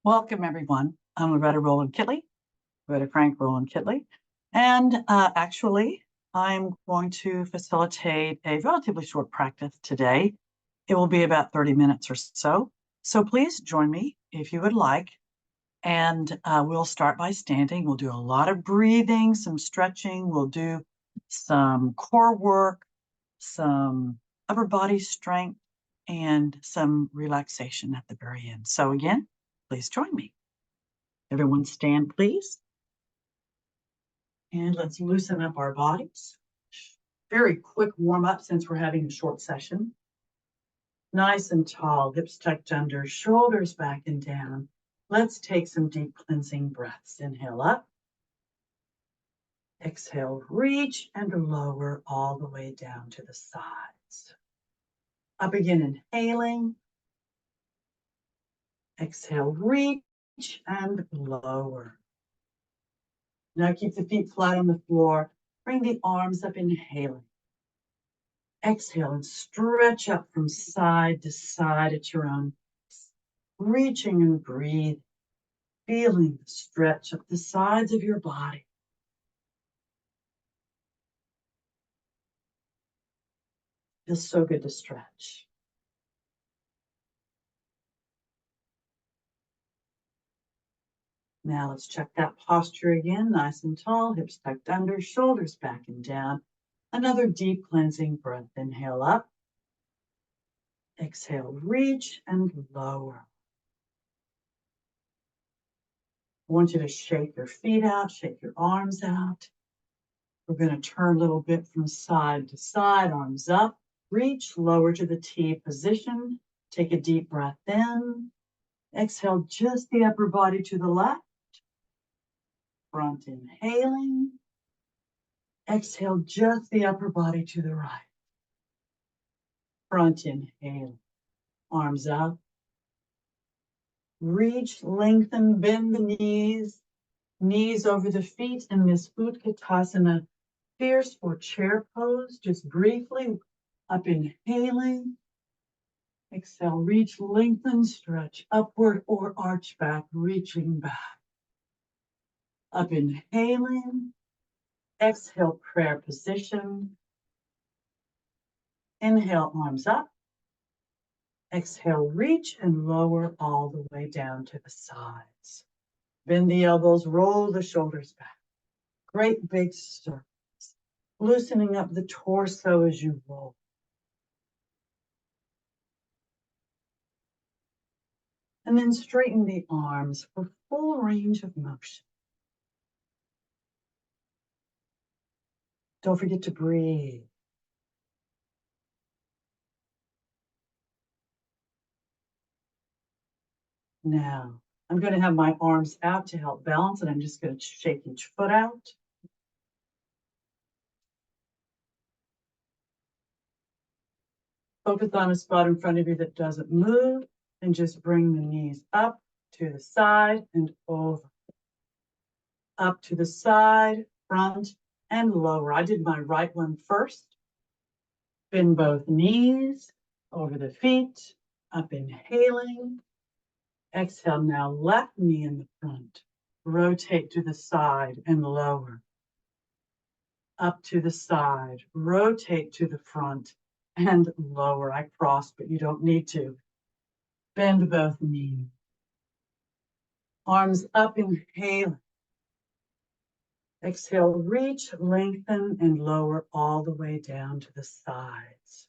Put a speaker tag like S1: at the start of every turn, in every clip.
S1: Welcome, everyone. I'm Loretta Rowland-Kitley, Loretta Frank Rowland-Kitley. And actually, I'm going to facilitate a relatively short practice today. It will be about 30 minutes or so. So please join me if you would like. And we'll start by standing. We'll do a lot of breathing, some stretching. We'll do some core work, some upper body strength, and some relaxation at the very end. So again, please join me. Everyone stand, please. And let's loosen up our bodies. Very quick warm up since we're having a short session. Nice and tall, hips tucked under, shoulders back and down. Let's take some deep cleansing breaths. Inhale up. Exhale, reach and lower all the way down to the sides. Up again, inhaling. Exhale, reach and lower. Now keep the feet flat on the floor. Bring the arms up, inhaling. Exhale and stretch up from side to side at your own pace. Reaching and breathing, feeling the stretch up the sides of your body. Feels so good to stretch. Now let's check that posture again, nice and tall, hips tucked under, shoulders back and down. Another deep cleansing breath. Inhale up. Exhale, reach and lower. I want you to shake your feet out, shake your arms out. We're going to turn a little bit from side to side, arms up, reach, lower to the T position. Take a deep breath in. Exhale, just the upper body to the left. Front inhaling. Exhale, just the upper body to the right. Front inhaling. Arms up. Reach, lengthen, bend the knees. Knees over the feet in this Utkatasana, fierce or chair pose. Just briefly, up inhaling. Exhale, reach, lengthen, stretch upward or arch back, reaching back. Up inhaling. Exhale, prayer position. Inhale, arms up. Exhale, reach and lower all the way down to the sides. Bend the elbows, roll the shoulders back. Great big circles. Loosening up the torso as you roll. And then straighten the arms for full range of motion. Don't forget to breathe. Now, I'm going to have my arms out to help balance, and I'm just going to shake each foot out. Focus on a spot in front of you that doesn't move, and just bring the knees up to the side and over. Up to the side, front, and lower. I did my right one first. Bend both knees over the feet, up inhaling. Exhale, now left knee in the front. Rotate to the side and lower. Up to the side, rotate to the front and lower. I crossed, but you don't need to. Bend both knees. Arms up, inhaling. Exhale, reach, lengthen, and lower all the way down to the sides.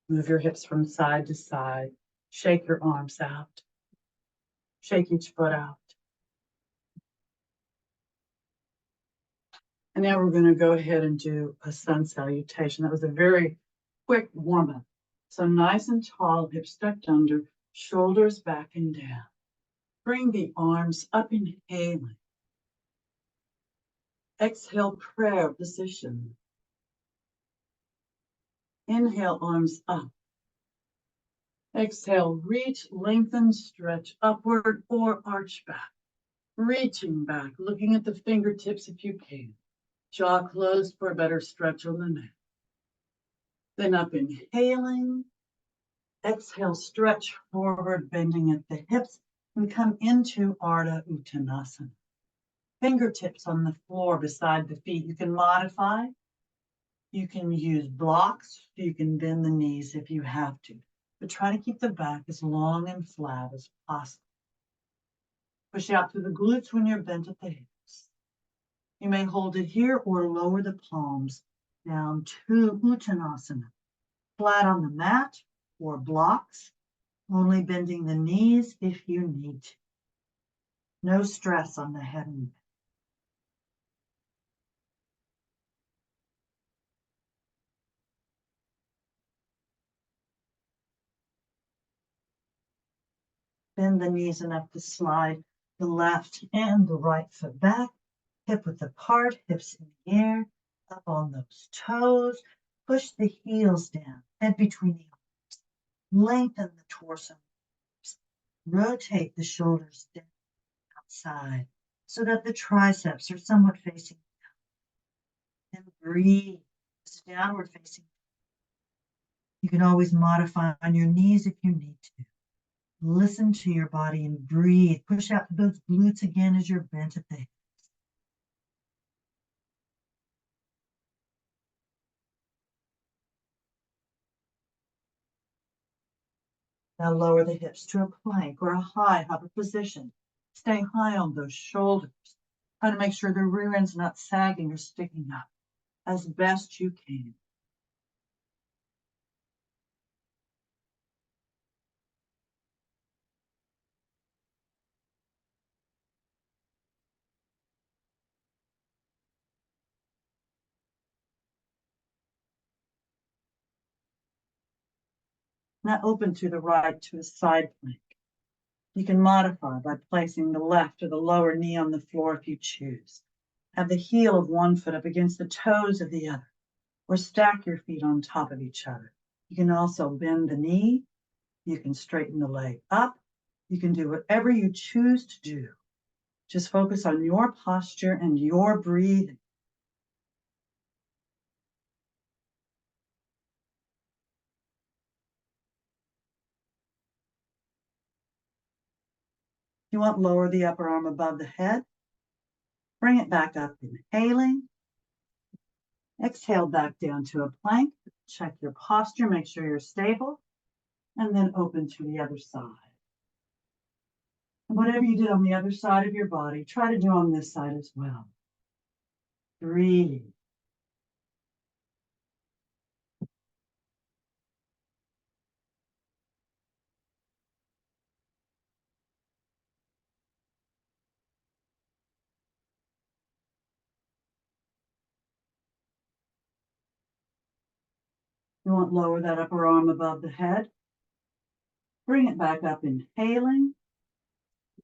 S1: Move your hips from side to side. Shake your arms out. Shake each foot out. And now we're going to go ahead and do a sun salutation. That was a very quick warm-up. So nice and tall, hips tucked under, shoulders back and down. Bring the arms up, inhaling. Exhale, prayer position. Inhale, arms up. Exhale, reach, lengthen, stretch upward or arch back. Reaching back, looking at the fingertips if you can. Jaw closed for a better stretch on the neck. Then up, inhaling. Exhale, stretch forward, bending at the hips, and come into Ardha Uttanasana. Fingertips on the floor beside the feet. You can modify. You can use blocks. You can bend the knees if you have to. But try to keep the back as long and flat as possible. Push out through the glutes when you're bent at the hips. You may hold it here or lower the palms down to Uttanasana. Flat on the mat or blocks, only bending the knees if you need to. No stress on the head and neck. Bend the knees enough to slide the left and the right foot back, hip width apart, hips in the air, up on those toes. Push the heels down, head between the arms. Lengthen the torso. Rotate the shoulders down outside so that the triceps are somewhat facing down. And breathe. This downward facing. You can always modify on your knees if you need to. Listen to your body and breathe. Push out those glutes again as you're bent at the hips. Now lower the hips to a plank or a high hover position. Stay high on those shoulders. Try to make sure the rear end's not sagging or sticking up as best you can. Now open to the right to a side plank. You can modify by placing the left or the lower knee on the floor if you choose. Have the heel of one foot up against the toes of the other, or stack your feet on top of each other. You can also bend the knee. You can straighten the leg up. You can do whatever you choose to do. Just focus on your posture and your breathing. You want lower the upper arm above the head. Bring it back up, inhaling. Exhale back down to a plank. Check your posture, make sure you're stable, and then open to the other side. And whatever you did on the other side of your body, try to do on this side as well. Breathe. You want to lower that upper arm above the head. Bring it back up, inhaling.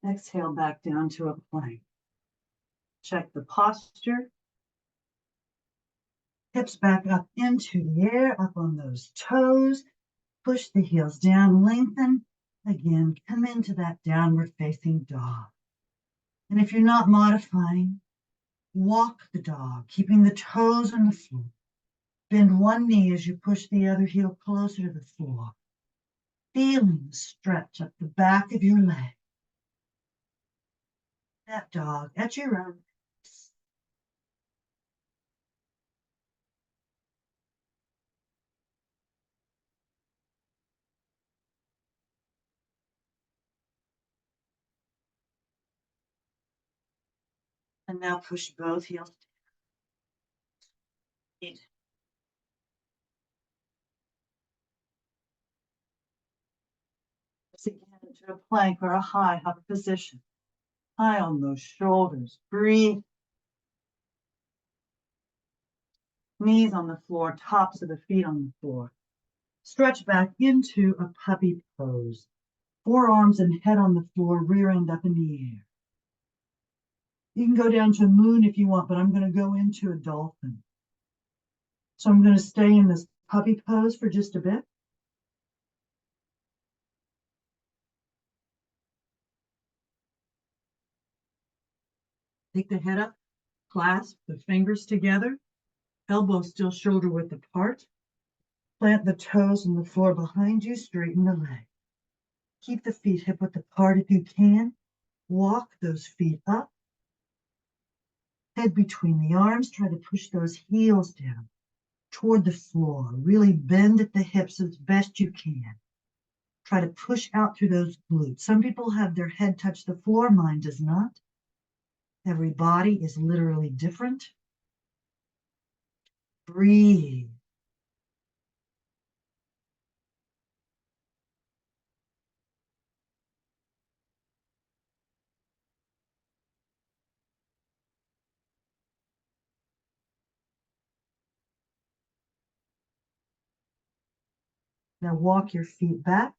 S1: Exhale back down to a plank. Check the posture. Hips back up into the air, up on those toes. Push the heels down, lengthen. Again, come into that downward facing dog. And if you're not modifying, walk the dog, keeping the toes on the floor. Bend one knee as you push the other heel closer to the floor. Feeling the stretch up the back of your leg. That dog at your own pace. And now push both heels down. Again into a plank or a high hover position. High on those shoulders. Breathe. Knees on the floor, tops of the feet on the floor. Stretch back into a puppy pose. Forearms and head on the floor, rear end up in the air. You can go down to a moon if you want, but I'm going to go into a dolphin. So I'm going to stay in this puppy pose for just a bit. Take the head up, clasp the fingers together, elbows still shoulder width apart. Plant the toes on the floor behind you, straighten the leg. Keep the feet hip width apart if you can. Walk those feet up. Head between the arms, try to push those heels down toward the floor. Really bend at the hips as best you can. Try to push out through those glutes. Some people have their head touch the floor, mine does not. Every body is literally different. Breathe. Now walk your feet back.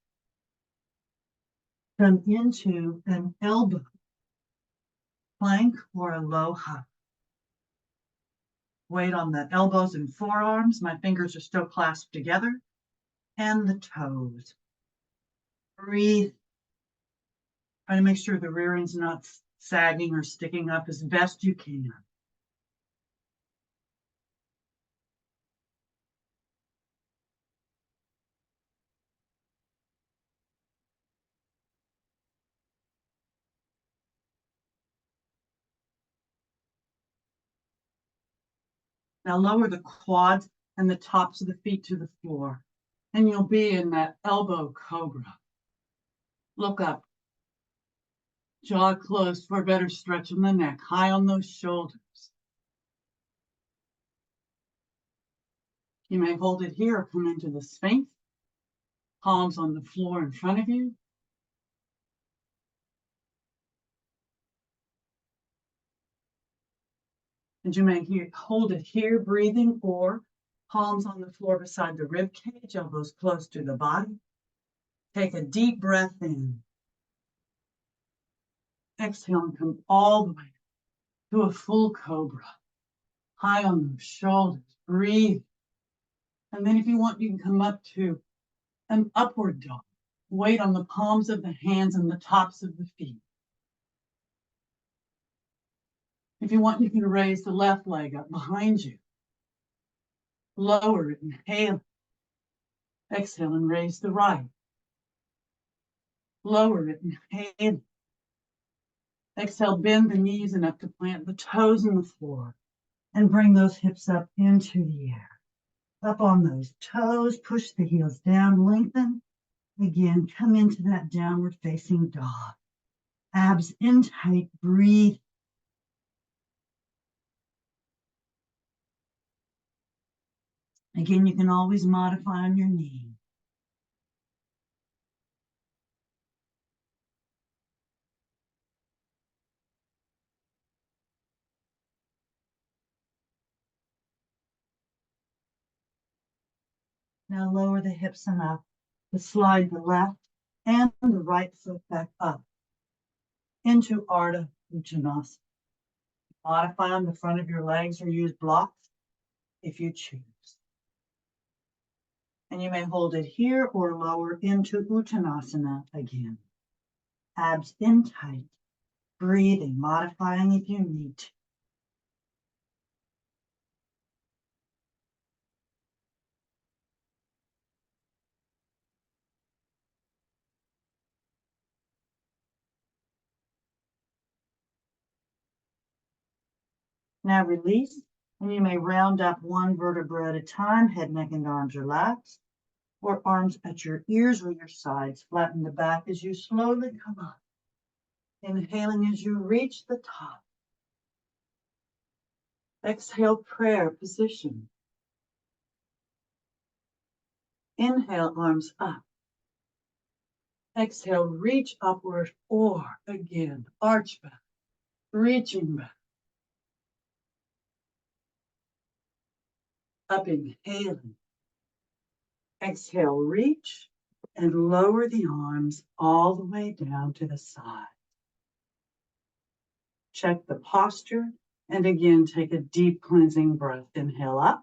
S1: Come into an elbow plank or a low hug. Weight on the elbows and forearms. My fingers are still clasped together. And the toes. Breathe. Try to make sure the rear end's not sagging or sticking up as best you can. Now lower the quads and the tops of the feet to the floor. And you'll be in that elbow cobra. Look up. Jaw closed for a better stretch in the neck. High on those shoulders. You may hold it here or come into the Sphinx. Palms on the floor in front of you. And you may hold it here, breathing, or palms on the floor beside the rib cage, elbows close to the body. Take a deep breath in. Exhale and come all the way to a full cobra. High on those shoulders. Breathe. And then if you want, you can come up to an upward dog. Weight on the palms of the hands and the tops of the feet. If you want, you can raise the left leg up behind you. Lower it, inhale. Exhale and raise the right. Lower it, inhale. Exhale, bend the knees enough to plant the toes in the floor and bring those hips up into the air. Up on those toes, push the heels down, lengthen. Again, come into that downward facing dog. Abs in tight, breathe. Again, you can always modify on your knee. Now lower the hips enough to slide the left and the right foot back up into Ardha Uttanasana. Modify on the front of your legs or use blocks if you choose. And you may hold it here or lower into Uttanasana again. Abs in tight, breathing, modifying if you need to. Now release, and you may round up one vertebra at a time, head, neck, and arms relaxed, or arms at your ears or your sides. Flatten the back as you slowly come up. Inhaling as you reach the top. Exhale, prayer position. Inhale, arms up. Exhale, reach upward, or again, arch back, reaching back. Up, inhaling. Exhale, reach and lower the arms all the way down to the side. Check the posture, and again, take a deep cleansing breath. Inhale up.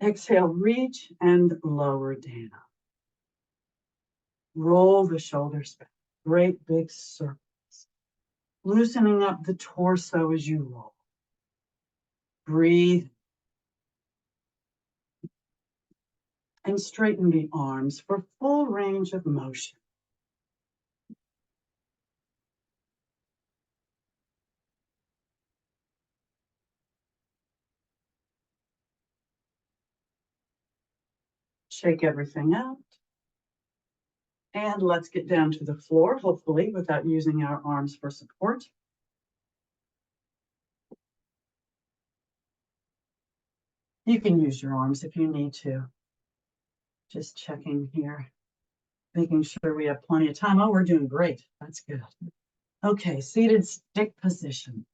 S1: Exhale, reach and lower down. Roll the shoulders back, great big circles. Loosening up the torso as you roll. Breathe. And straighten the arms for full range of motion. Shake everything out. And let's get down to the floor, hopefully without using our arms for support. You can use your arms if you need to. Just checking here, making sure we have plenty of time. Oh, we're doing great. That's good. Okay, seated stick position.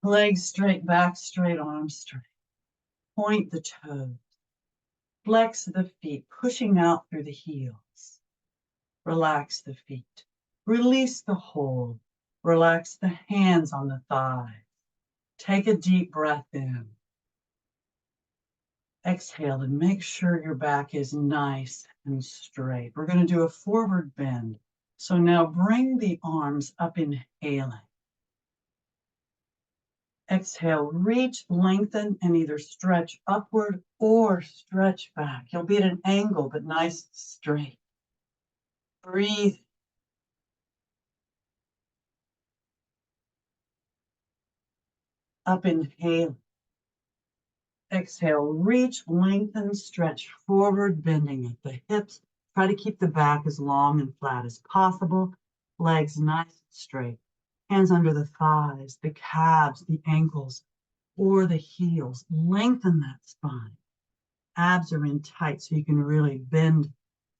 S1: Legs straight, back straight, arms straight. Point the toes. Flex the feet, pushing out through the heels. Relax the feet. Release the hold. Relax the hands on the thighs. Take a deep breath in. Exhale and make sure your back is nice and straight. We're going to do a forward bend. So now bring the arms up, inhaling. Exhale, reach, lengthen, and either stretch upward or stretch back. You'll be at an angle, but nice and straight. Breathe. Up, inhale. Exhale, reach, lengthen, stretch forward, bending at the hips. Try to keep the back as long and flat as possible. Legs nice and straight. Hands under the thighs, the calves, the ankles, or the heels. Lengthen that spine. Abs are in tight so you can really bend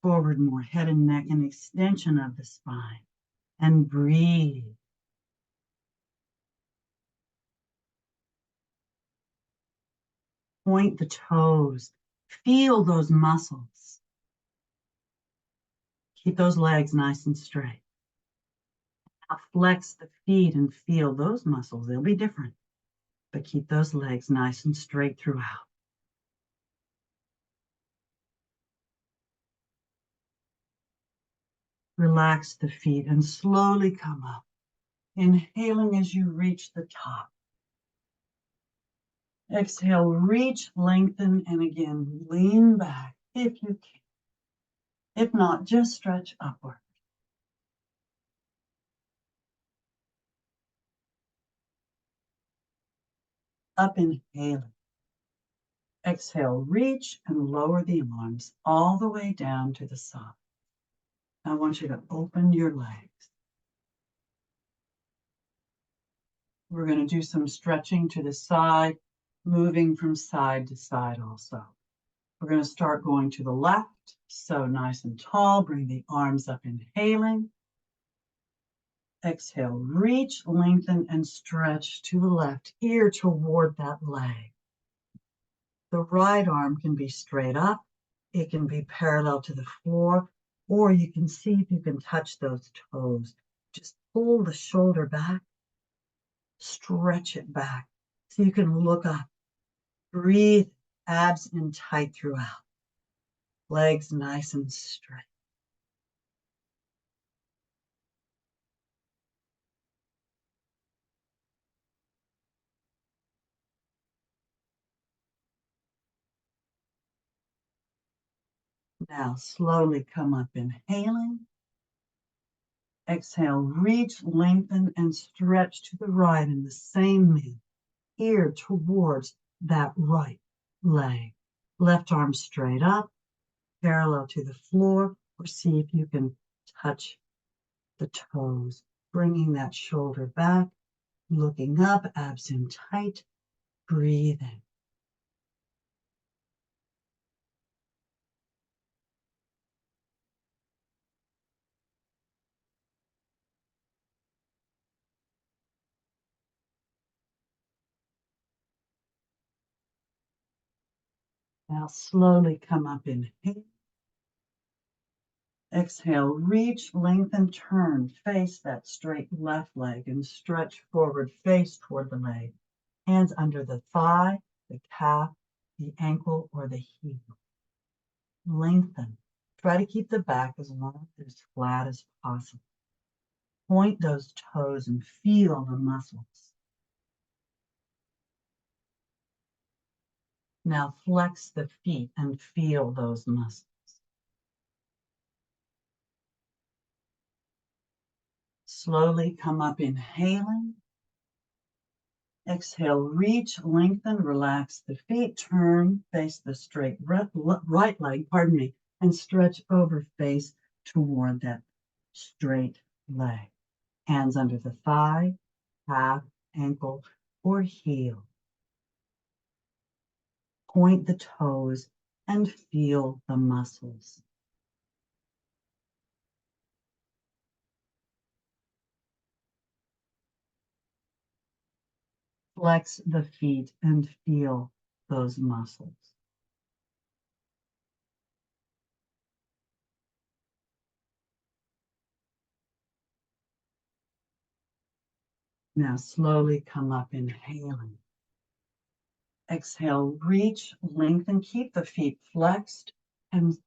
S1: forward more, head and neck, an extension of the spine. And breathe. Point the toes. Feel those muscles. Keep those legs nice and straight. Now flex the feet and feel those muscles. They'll be different, but keep those legs nice and straight throughout. Relax the feet and slowly come up, inhaling as you reach the top. Exhale, reach, lengthen, and again, lean back if you can. If not, just stretch upward. Up, inhaling. Exhale, reach and lower the arms all the way down to the side. I want you to open your legs. We're going to do some stretching to the side, moving from side to side also. We're going to start going to the left. So nice and tall, bring the arms up, inhaling. Exhale, reach, lengthen, and stretch to the left, ear toward that leg. The right arm can be straight up. It can be parallel to the floor, or you can see if you can touch those toes. Just pull the shoulder back, stretch it back so you can look up. Breathe, abs in tight throughout. Legs nice and straight. Now slowly come up, inhaling. Exhale, reach, lengthen, and stretch to the right in the same manner, ear towards that right leg. Left arm straight up, parallel to the floor, or see if you can touch the toes, bringing that shoulder back, looking up, abs in tight, breathing. Now slowly come up, inhale. Exhale, reach, lengthen, turn, face that straight left leg and stretch forward, face toward the leg. Hands under the thigh, the calf, the ankle, or the heel. Lengthen. Try to keep the back as long and as flat as possible. Point those toes and feel the muscles. Now flex the feet and feel those muscles. Slowly come up, inhaling. Exhale, reach, lengthen, relax the feet, turn, face the straight right leg, and stretch over face toward that straight leg. Hands under the thigh, calf, ankle, or heel. Point the toes and feel the muscles. Flex the feet and feel those muscles. Now slowly come up, inhaling. Exhale, reach, lengthen, keep the feet flexed, and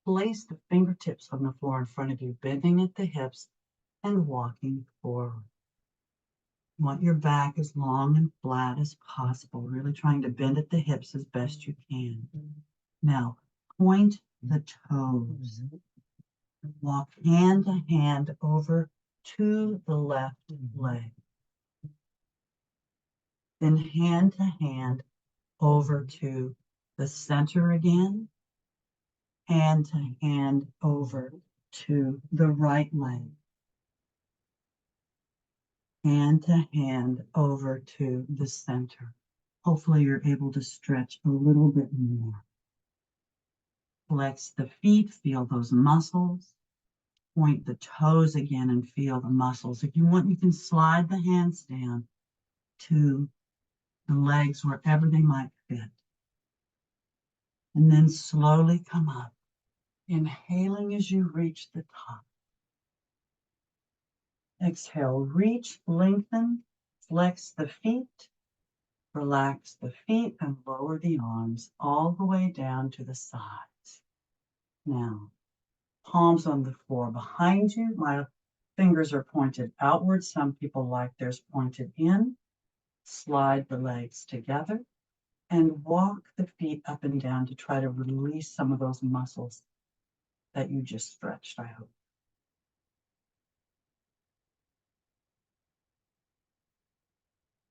S1: place the fingertips on the floor in front of you, bending at the hips and walking forward. You want your back as long and flat as possible, really trying to bend at the hips as best you can. Now, point the toes. Walk hand to hand over to the left leg. Then hand to hand over to the center again. Hand to hand over to the right leg. Hand to hand over to the center. Hopefully you're able to stretch a little bit more. Flex the feet, feel those muscles. Point the toes again and feel the muscles. If you want, you can slide the hands down to the legs wherever they might fit. And then slowly come up, inhaling as you reach the top. Exhale, reach, lengthen, flex the feet, relax the feet, and lower the arms all the way down to the sides. Now, palms on the floor behind you. My fingers are pointed outward. Some people like theirs pointed in. Slide the legs together and walk the feet up and down to try to release some of those muscles that you just stretched, I hope.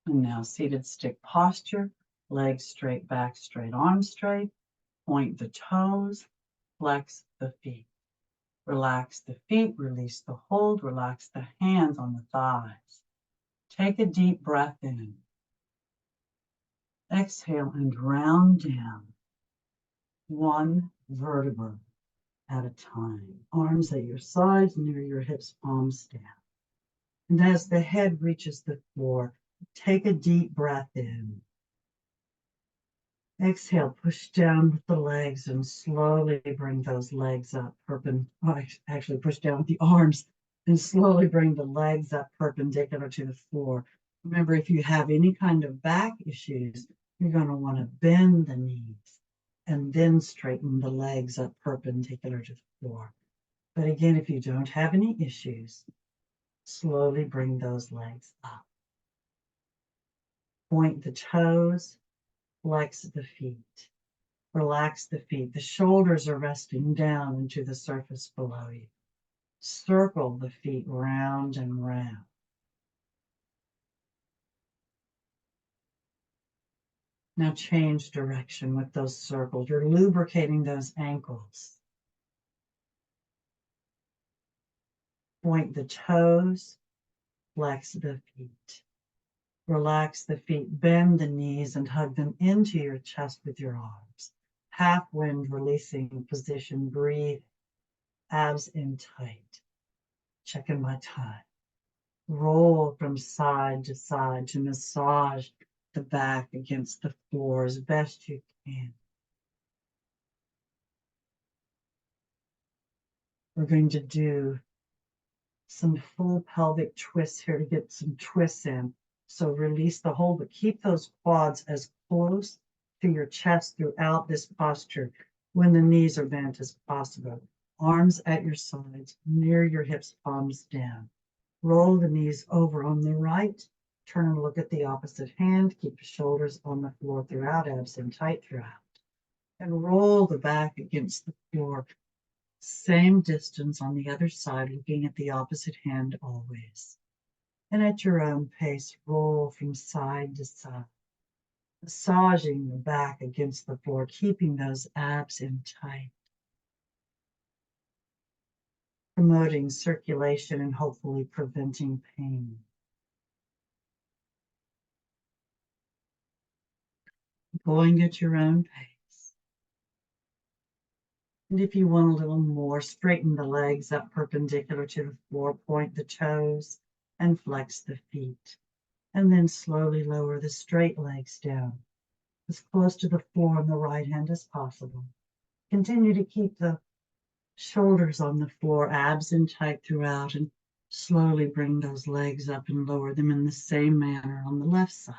S1: And now seated stick posture, legs straight back, straight arms straight. Point the toes, flex the feet. Relax the feet, release the hold, relax the hands on the thighs. Take a deep breath in. Exhale and round down. One vertebra at a time. Arms at your sides, near your hips, palms down. And as the head reaches the floor, take a deep breath in. Exhale, push down with the legs and slowly bring those legs up actually push down with the arms and slowly bring the legs up perpendicular to the floor. Remember, if you have any kind of back issues, you're going to want to bend the knees and then straighten the legs up perpendicular to the floor. But again, if you don't have any issues, slowly bring those legs up. Point the toes, flex the feet, relax the feet. The shoulders are resting down into the surface below you. Circle the feet round and round. Now change direction with those circles. You're lubricating those ankles. Point the toes, flex the feet. Relax the feet, bend the knees and hug them into your chest with your arms. Half wind releasing position, breathe, abs in tight. Checking my time. Roll from side to massage the back against the floor as best you can. We're going to do some full pelvic twists here to get some twists in. So release the hold, but keep those quads as close to your chest throughout this posture when the knees are bent as possible. Arms at your sides, near your hips, palms down. Roll the knees over on the right Turn and look at the opposite hand. Keep your shoulders on the floor throughout, abs in tight throughout. And roll the back against the floor. Same distance on the other side, looking at the opposite hand always. And at your own pace, roll from side to side, massaging the back against the floor, keeping those abs in tight, promoting circulation and hopefully preventing pain. Going at your own pace. And if you want a little more, straighten the legs up perpendicular to the floor, point the toes, and flex the feet. And then slowly lower the straight legs down, as close to the floor on the right hand as possible. Continue to keep the shoulders on the floor, abs in tight throughout, and slowly bring those legs up and lower them in the same manner on the left side.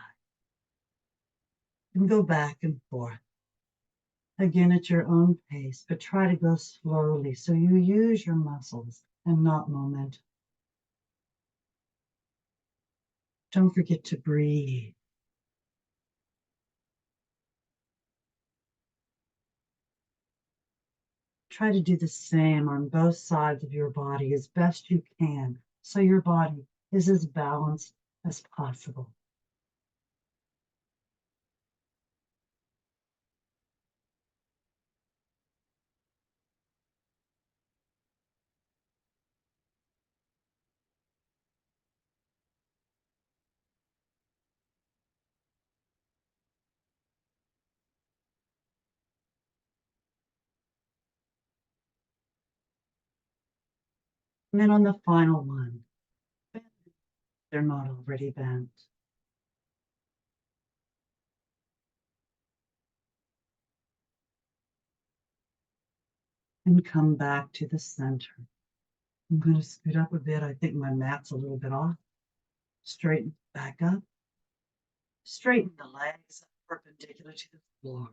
S1: And go back and forth. Again at your own pace, but try to go slowly so you use your muscles and not momentum. Don't forget to breathe. Try to do the same on both sides of your body as best you can, so your body is as balanced as possible. And then on the final one, they're not already bent. And come back to the center. I'm going to scoot up a bit. I think my mat's a little bit off. Straighten back up. Straighten the legs up perpendicular to the floor.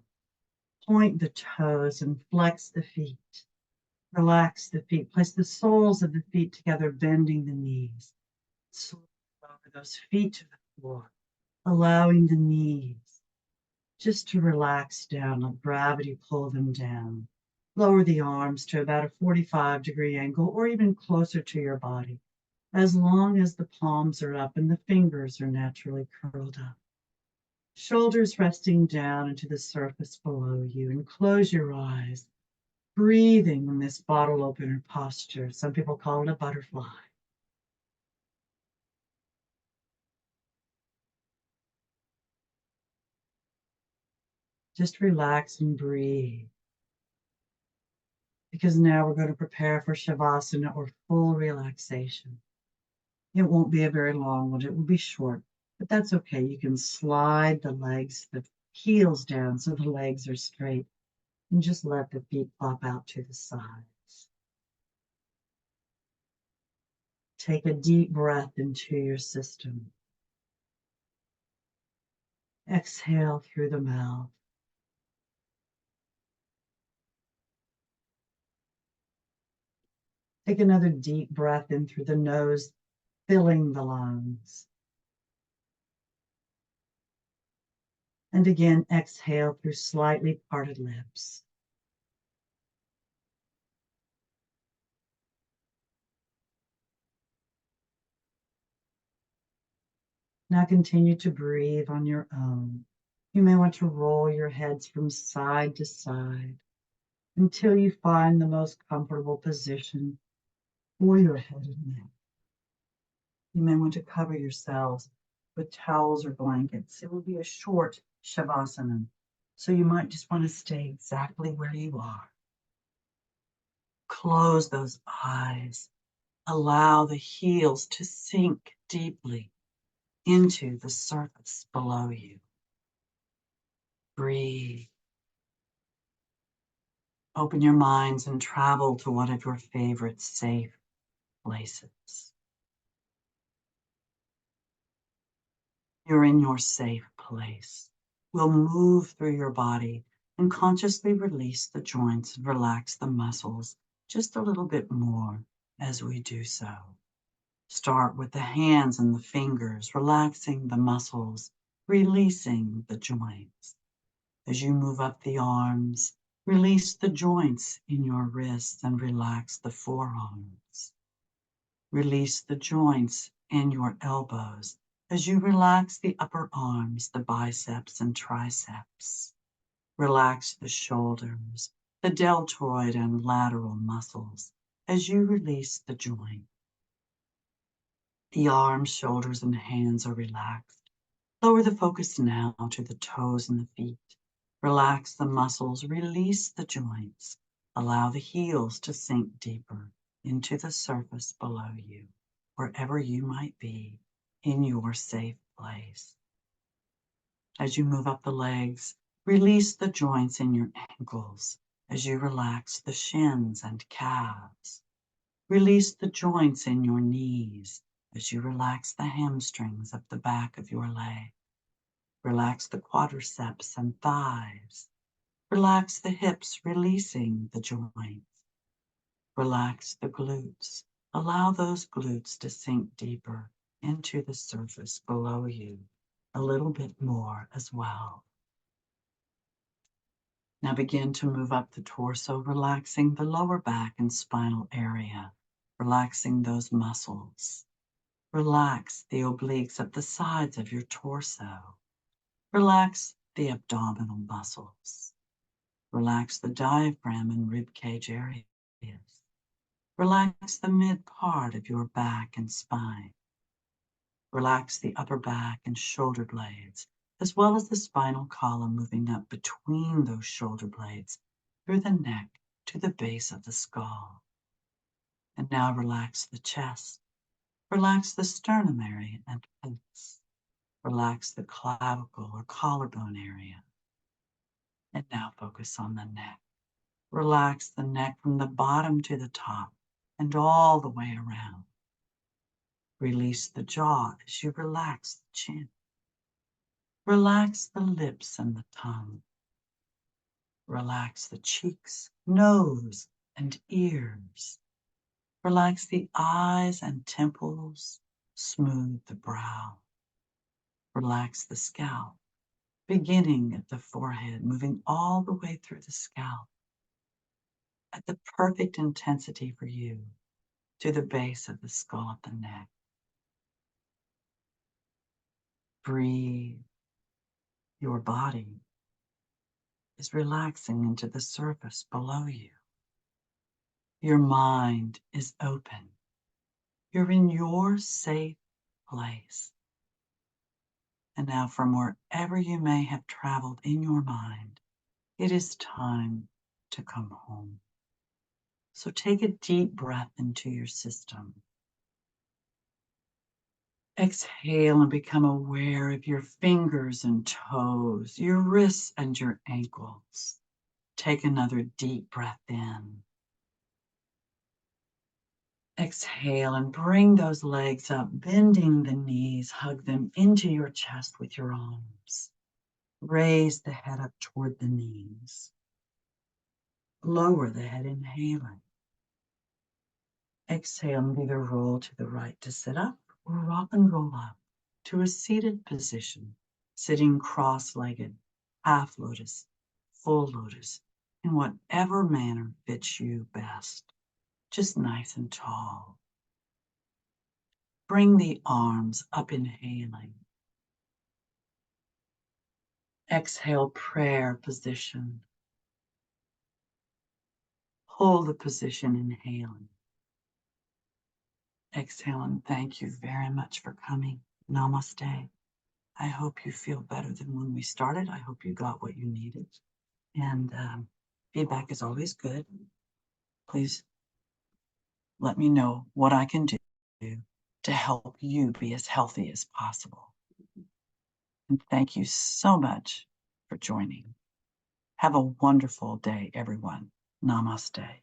S1: Point the toes and flex the feet. Relax the feet. Place the soles of the feet together, bending the knees. Slowly lower those feet to the floor, allowing the knees just to relax down, let gravity pull them down. Lower the arms to about a 45-degree angle or even closer to your body, as long as the palms are up and the fingers are naturally curled up. Shoulders resting down into the surface below you, and close your eyes, breathing in this bottle opener posture. Some people call it a butterfly. Just relax and breathe. Because now we're going to prepare for Shavasana, or full relaxation. It won't be a very long one. It will be short, but that's okay. You can slide the legs, the heels down so the legs are straight, and just let the feet flop out to the sides. Take a deep breath into your system. Exhale through the mouth. Take another deep breath in through the nose, filling the lungs. And again, exhale through slightly parted lips. Now continue to breathe on your own. You may want to roll your heads from side to side until you find the most comfortable position for your head and neck. You may want to cover yourselves with towels or blankets. It will be a short Shavasana, so you might just want to stay exactly where you are. Close those eyes. Allow the heels to sink deeply into the surface below you. Breathe. Open your minds and travel to one of your favorite safe places. You're in your safe place. We'll move through your body and consciously release the joints and relax the muscles just a little bit more as we do so. Start with the hands and the fingers, relaxing the muscles, releasing the joints. As you move up the arms, release the joints in your wrists and relax the forearms. Release the joints in your elbows as you relax the upper arms, the biceps and triceps. Relax the shoulders, the deltoid and lateral muscles as you release the joint. The arms, shoulders, and hands are relaxed. Lower the focus now to the toes and the feet. Relax the muscles, release the joints. Allow the heels to sink deeper into the surface below you, wherever you might be in your safe place. As you move up the legs, release the joints in your ankles as you relax the shins and calves. Release the joints in your knees as you relax the hamstrings up the back of your leg. Relax the quadriceps and thighs. Relax the hips, releasing the joints. Relax the glutes. Allow those glutes to sink deeper into the surface below you, a little bit more as well. Now begin to move up the torso, relaxing the lower back and spinal area, relaxing those muscles. Relax the obliques at the sides of your torso. Relax the abdominal muscles. Relax the diaphragm and rib cage areas. Relax the mid part of your back and spine. Relax the upper back and shoulder blades, as well as the spinal column moving up between those shoulder blades through the neck to the base of the skull. And now relax the chest. Relax the sternum area and face. Relax the clavicle or collarbone area. And now focus on the neck. Relax the neck from the bottom to the top and all the way around. Release the jaw as you relax the chin. Relax the lips and the tongue. Relax the cheeks, nose, and ears. Relax the eyes and temples. Smooth the brow. Relax the scalp, beginning at the forehead, moving all the way through the scalp at the perfect intensity for you to the base of the skull at the neck. Breathe. Your body is relaxing into the surface below you. Your mind is open. You're in your safe place. And now from wherever you may have traveled in your mind, it is time to come home. So take a deep breath into your system. Exhale and become aware of your fingers and toes, your wrists and your ankles. Take another deep breath in. Exhale and bring those legs up, bending the knees, hug them into your chest with your arms. Raise the head up toward the knees. Lower the head, inhaling. Exhale and either roll to the right to sit up or rock and roll up to a seated position, sitting cross-legged, half lotus, full lotus, in whatever manner fits you best, just nice and tall. Bring the arms up, inhaling. Exhale, prayer position. Hold the position, inhaling. Exhale and thank you very much for coming. Namaste. I hope you feel better than when we started. I hope you got what you needed. And feedback is always good. Please let me know what I can do to help you be as healthy as possible. And thank you so much for joining. Have a wonderful day, everyone. Namaste.